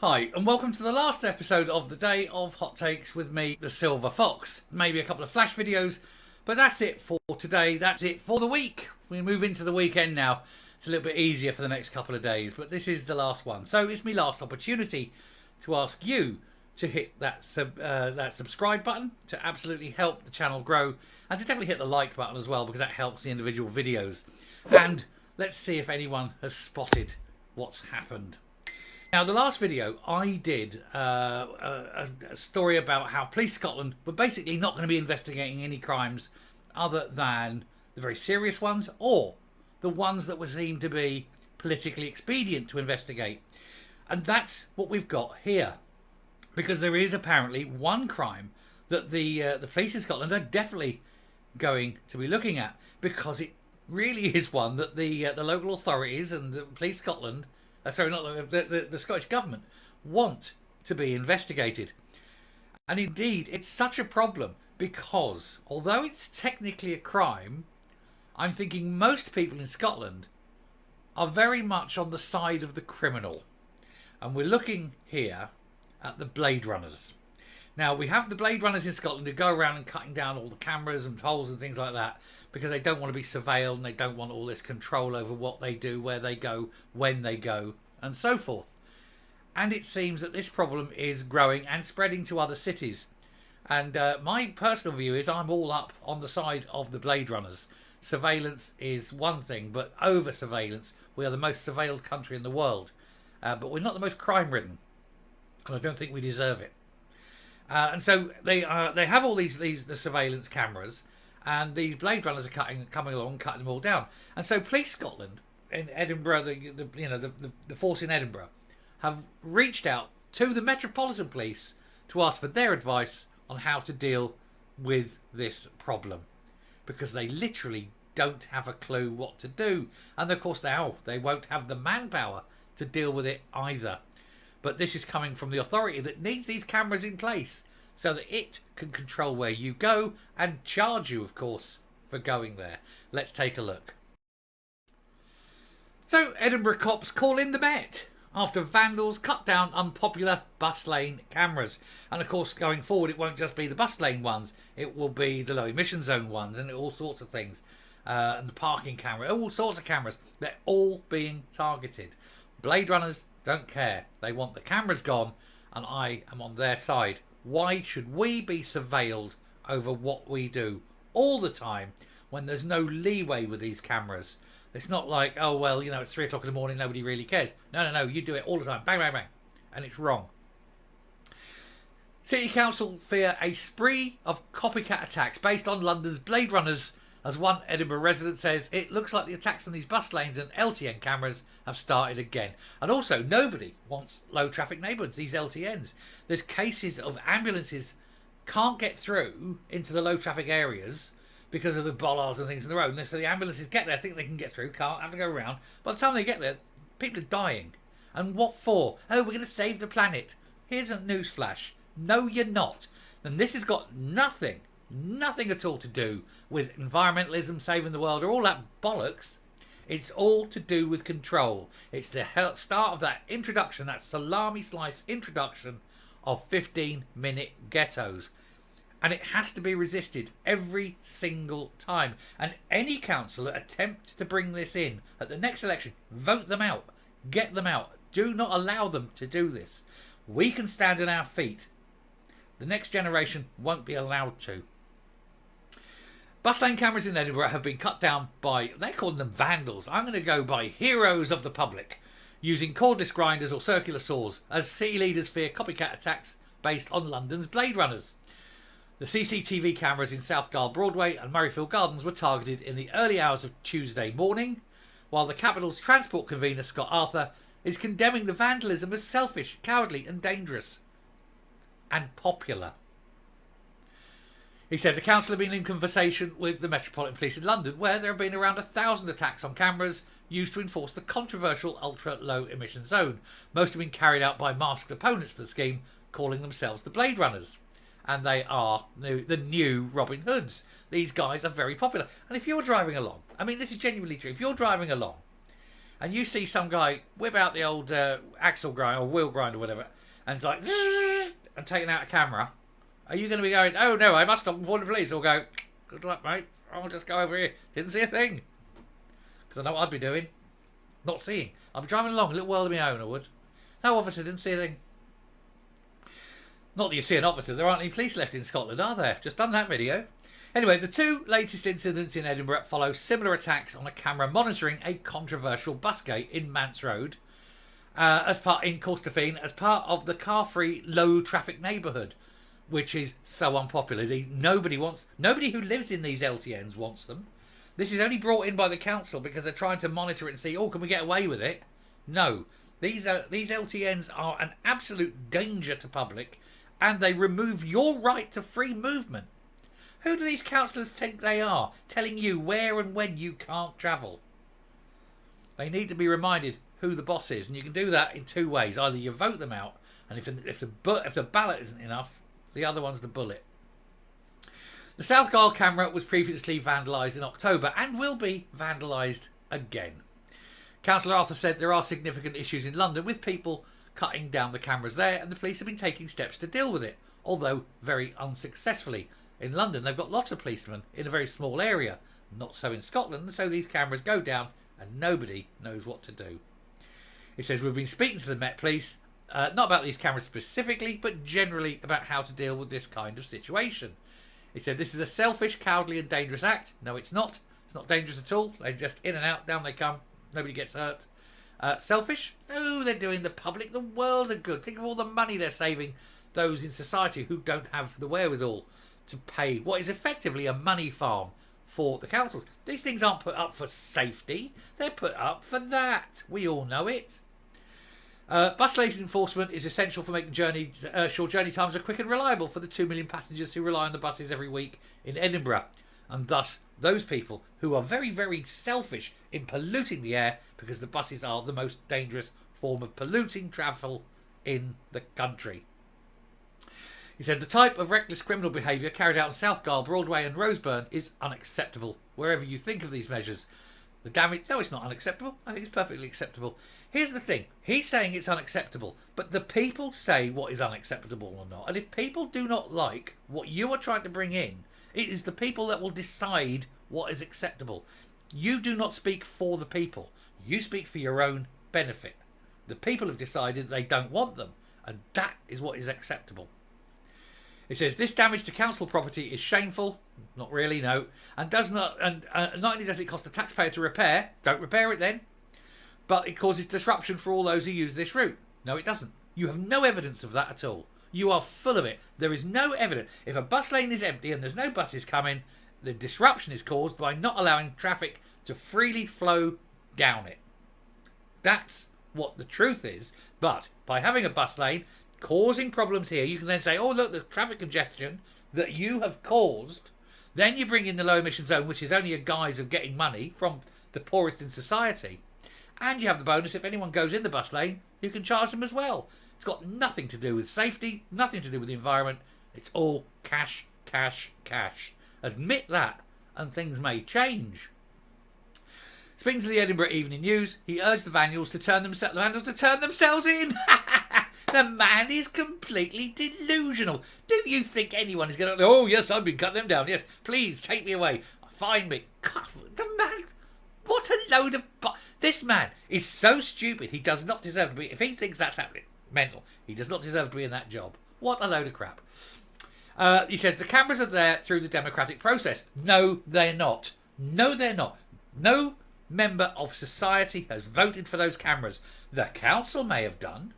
Hi, and welcome to the last episode of the day of Hot Takes with me, the Silver Fox. Maybe a couple of flash videos, but that's it for today. That's it for the week. We move into the weekend now. It's a little bit easier for the next couple of days, but this is the last one. So it's my last opportunity to ask you to hit that subscribe button to absolutely help the channel grow, and to definitely hit the like button as well, because that helps the individual videos. And let's see if anyone has spotted what's happened. Now, the last video I did a story about how Police Scotland were basically not going to be investigating any crimes other than the very serious ones, or the ones that were seen to be politically expedient to investigate. And that's what we've got here, because there is apparently one crime that the police in Scotland are definitely going to be looking at, because it really is one that the local authorities and the Police Scotland, the Scottish Government, want to be investigated. And indeed, it's such a problem because, although it's technically a crime, I'm thinking most people in Scotland are very much on the side of the criminal. And we're looking here at the Blade Runners. Now, we have the Blade Runners in Scotland who go around and cutting down all the cameras and holes and things like that, because they don't want to be surveilled and they don't want all this control over what they do, where they go, when they go, and so forth. And it seems that this problem is growing and spreading to other cities. And my personal view is I'm all up on the side of the Blade Runners. Surveillance is one thing, but over surveillance, we are the most surveilled country in the world. But we're not the most crime-ridden, and I don't think we deserve it. And so they have all the surveillance cameras, and these Blade Runners are coming along, cutting them all down. And so Police Scotland in Edinburgh, the force in Edinburgh, have reached out to the Metropolitan Police to ask for their advice on how to deal with this problem, because they literally don't have a clue what to do. And of course they won't have the manpower to deal with it either. But this is coming from the authority that needs these cameras in place so that it can control where you go and charge you, of course, for going there. Let's take a look. So, Edinburgh cops call in the Met after vandals cut down unpopular bus lane cameras. And of course, going forward, it won't just be the bus lane ones. It will be the low emission zone ones and all sorts of things. And the parking camera, all sorts of cameras. They're all being targeted. Blade Runners don't care. They want the cameras gone, and I am on their side. Why should we be surveilled over what we do all the time when there's no leeway with these cameras? It's not like, oh, well, it's 3 o'clock in the morning, nobody really cares. No, you do it all the time. Bang, bang, bang. And it's wrong. City Council fear a spree of copycat attacks based on London's Blade Runners. As one Edinburgh resident says, it looks like the attacks on these bus lanes and LTN cameras have started again. And also, nobody wants low traffic neighbourhoods, these LTNs. There's cases of ambulances can't get through into the low traffic areas because of the bollards and things in the road. And so the ambulances get there, think they can get through, can't, have to go around. By the time they get there, people are dying. And what for? Oh, we're going to save the planet. Here's a newsflash. No, you're not. And this has got nothing at all to do with environmentalism, saving the world, or all that bollocks. It's all to do with control. It's the start of that introduction, that salami slice introduction of 15-minute ghettos. And it has to be resisted every single time. And any council that attempts to bring this in at the next election, vote them out. Get them out. Do not allow them to do this. We can stand on our feet. The next generation won't be allowed to. Bus lane cameras in Edinburgh have been cut down by, they call them vandals. I'm going to go by heroes of the public, using cordless grinders or circular saws, as city leaders fear copycat attacks based on London's Blade Runners. The CCTV cameras in South Gyle Broadway and Murrayfield Gardens were targeted in the early hours of Tuesday morning, while the capital's transport convener, Scott Arthur, is condemning the vandalism as selfish, cowardly and dangerous. And popular. He said the council have been in conversation with the Metropolitan Police in London, where there have been around 1,000 attacks on cameras used to enforce the controversial ultra-low emission zone. Most have been carried out by masked opponents to the scheme, calling themselves the Blade Runners. And they are the new Robin Hoods. These guys are very popular. And if you're driving along, I mean, this is genuinely true. If you're driving along and you see some guy whip out the old axle grind or wheel grind or whatever, and it's like, and taking out a camera, are you going to be going, oh no, I must stop before the police, or go, good luck mate, I'll just go over here, didn't see a thing? Because I know what I'd be doing. Not seeing. I'd be driving along, a little world of my own, I would. No officer, didn't see a thing. Not that you see an officer, there aren't any police left in Scotland, are there? Just done that video. Anyway, the two latest incidents in Edinburgh follow similar attacks on a camera monitoring a controversial bus gate in Mance Road, in Corstorphine, as part of the car-free, low-traffic neighbourhood, which is so unpopular. Nobody who lives in these LTNs wants them. This is only brought in by the council because they're trying to monitor it and see, oh, can we get away with it? No. These LTNs are an absolute danger to public, and they remove your right to free movement. Who do these councillors think they are, telling you where and when you can't travel? They need to be reminded who the boss is, and you can do that in two ways. Either you vote them out, and if the ballot isn't enough, the other one's the bullet. The South Gyle camera was previously vandalised in October and will be vandalised again. Councillor Arthur said there are significant issues in London with people cutting down the cameras there, and the police have been taking steps to deal with it, although very unsuccessfully. In London, they've got lots of policemen in a very small area. Not so in Scotland, so these cameras go down and nobody knows what to do. It says we've been speaking to the Met Police, not about these cameras specifically, but generally about how to deal with this kind of situation. He said this is a selfish, cowardly and dangerous act. No, it's not. It's not dangerous at all. They're just in and out, down they come. Nobody gets hurt. Selfish? No, they're doing the public, the world a good. Think of all the money they're saving those in society who don't have the wherewithal to pay what is effectively a money farm for the councils. These things aren't put up for safety. They're put up for that. We all know it. Bus lane enforcement is essential for making sure journey times are quick and reliable for the 2 million passengers who rely on the buses every week in Edinburgh. And thus, those people who are very, very selfish in polluting the air because the buses are the most dangerous form of polluting travel in the country. He said the type of reckless criminal behaviour carried out in South Gyle, Broadway and Roseburn is unacceptable. Wherever you think of these measures, the damage... No, it's not unacceptable. I think it's perfectly acceptable. Here's the thing. He's saying it's unacceptable, but the people say what is unacceptable or not. And if people do not like what you are trying to bring in, it is the people that will decide what is acceptable. You do not speak for the people. You speak for your own benefit. The people have decided they don't want them, and that is what is acceptable. It says this damage to council property is shameful. Not really, no. And not only does it cost the taxpayer to repair, don't repair it then, but it causes disruption for all those who use this route. No, it doesn't. You have no evidence of that at all. You are full of it. There is no evidence. If a bus lane is empty and there's no buses coming, the disruption is caused by not allowing traffic to freely flow down it. That's what the truth is. But by having a bus lane causing problems here, you can then say, oh, look, there's traffic congestion that you have caused. Then you bring in the low emission zone, which is only a guise of getting money from the poorest in society. And you have the bonus, if anyone goes in the bus lane, you can charge them as well. It's got nothing to do with safety, nothing to do with the environment. It's all cash, cash, cash. Admit that, and things may change. Speaking to the Edinburgh Evening News, he urged the vandals to turn themselves in. The man is completely delusional. Do you think anyone is going to... Oh, yes, I've been cutting them down. Yes, please, take me away. Find me. God, the man... What a load of... This man is so stupid. He does not deserve to be... If he thinks that's happening, mental, he does not deserve to be in that job. What a load of crap. He says the cameras are there through the democratic process. No, they're not. No, they're not. No member of society has voted for those cameras. The council may have done,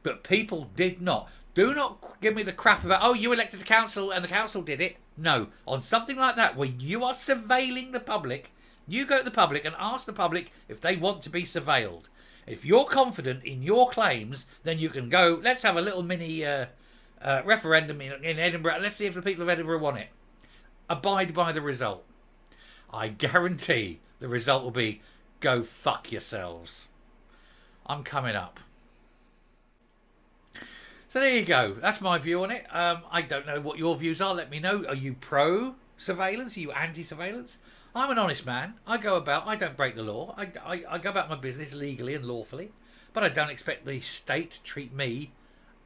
but people did not. Do not give me the crap about, oh, you elected the council and the council did it. No, on something like that, where you are surveilling the public, you go to the public and ask the public if they want to be surveilled. If you're confident in your claims, then you can go, let's have a little mini referendum in Edinburgh. Let's see if the people of Edinburgh want it. Abide by the result. I guarantee the result will be, go fuck yourselves. I'm coming up. So there you go. That's my view on it. I don't know what your views are. Let me know. Are you pro-surveillance? Are you anti-surveillance? I'm an honest man. I don't break the law. I go about my business legally and lawfully. But I don't expect the state to treat me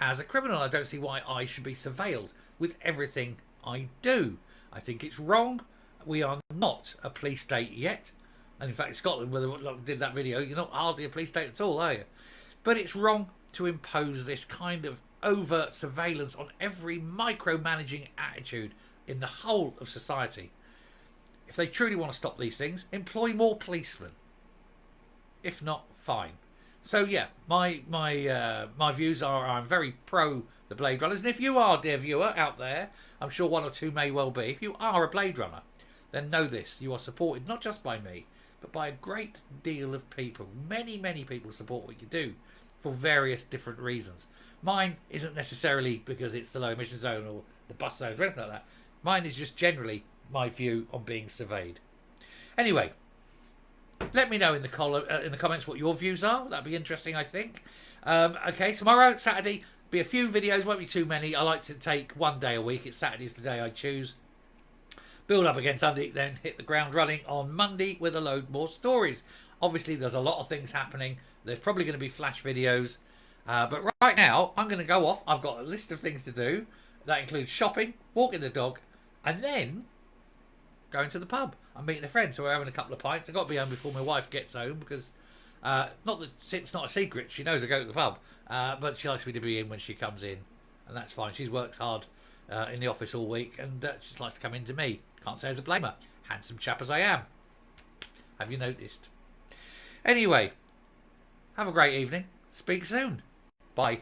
as a criminal. I don't see why I should be surveilled with everything I do. I think it's wrong. We are not a police state yet. And in fact, in Scotland, where they did that video, you're not hardly a police state at all, are you? But it's wrong to impose this kind of overt surveillance on every micromanaging attitude in the whole of society. If they truly want to stop these things, employ more policemen. If not, fine. So yeah, my views are I'm very pro the Blade Runners. And if you are, dear viewer, out there, I'm sure one or two may well be, if you are a Blade Runner, then know this. You are supported not just by me, but by a great deal of people. Many, many people support what you do for various different reasons. Mine isn't necessarily because it's the low emission zone or the bus zones or anything like that. Mine is just generally my view on being surveyed. Anyway, let me know in the comments what your views are. That'd be interesting, I think. Okay, tomorrow, Saturday, be a few videos, won't be too many. I like to take one day a week. It's Saturday's the day I choose. Build up again Sunday, then hit the ground running on Monday with a load more stories. Obviously, there's a lot of things happening. There's probably going to be flash videos. But right now, I'm going to go off. I've got a list of things to do. That includes shopping, walking the dog, and then going to the pub. I'm meeting a friend, so we're having a couple of pints. I've got to be home before my wife gets home because, not that it's not a secret, she knows I go to the pub, but she likes me to be in when she comes in, and that's fine. She works hard in the office all week, and she just likes to come in to me. Can't say as a blamer. Handsome chap as I am. Have you noticed? Anyway, have a great evening. Speak soon. Bye.